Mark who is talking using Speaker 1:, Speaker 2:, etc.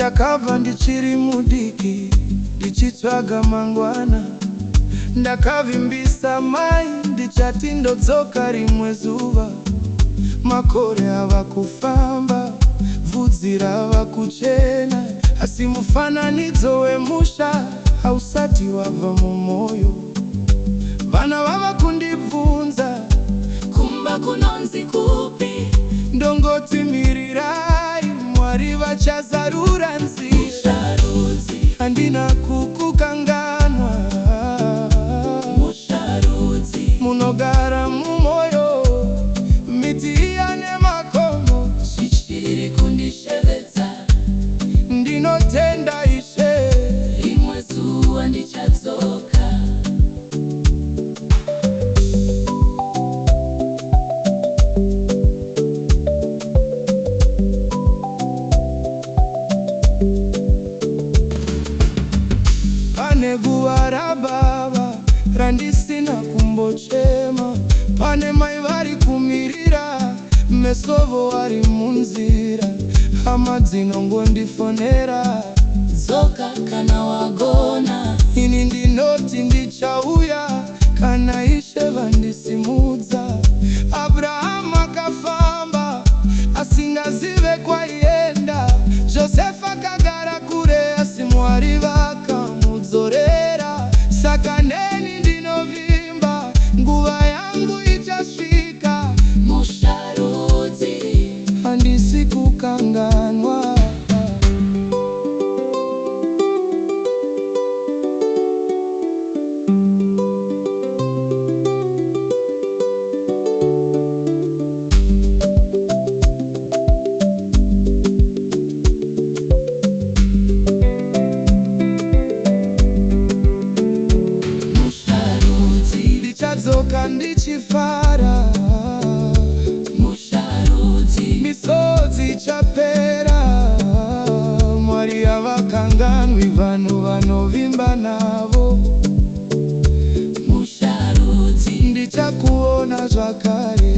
Speaker 1: Ndakava ndichiri mudiki, ndichitsvaga mangwana. Ndakavimbisa mai, ndichati ndodzoka rimwe zuva. Makore ava kufamba, bvudzi rava kuchena, asi mufananidzo wemusha hausati wabva mumwoyo. Vana vava kundibvunza,
Speaker 2: kumba kunonzi kupi?
Speaker 1: Ndongoti mirirai, Mwari vachazarura nzira. Handina kukukanganwa,
Speaker 2: Musharudzi
Speaker 1: munogara mumwoyo. Miti iya nemakomo
Speaker 2: zvichiri kundishevedza.
Speaker 1: Ndinotenda Ishe,
Speaker 2: Rimwe zuva ndichadzoka.
Speaker 1: pane guva rababa randisina kumbochema. Pane mai vari kumirira, mesovo vari munzira. Hama dzinongondifonera,
Speaker 2: Dzoka kana wagona.
Speaker 1: ini ndinoti ndichauya kana Ishe vandisimudza. Abrahamu akafamba asingazive kwaienda. Josefa akagara kure, asi Mwari vakamudzorera. Saka neni ndinovimba, nguva yangu ichasvika.
Speaker 2: Musharudzi
Speaker 1: Handisi kukanganwa. Ndichadzoka ndichifara,
Speaker 2: Musharudzi
Speaker 1: misodzi ichapera. Mwari havakanganwi vanhu vanovimba navo.
Speaker 2: Musharudzi
Speaker 1: Ndichakuona zvakare.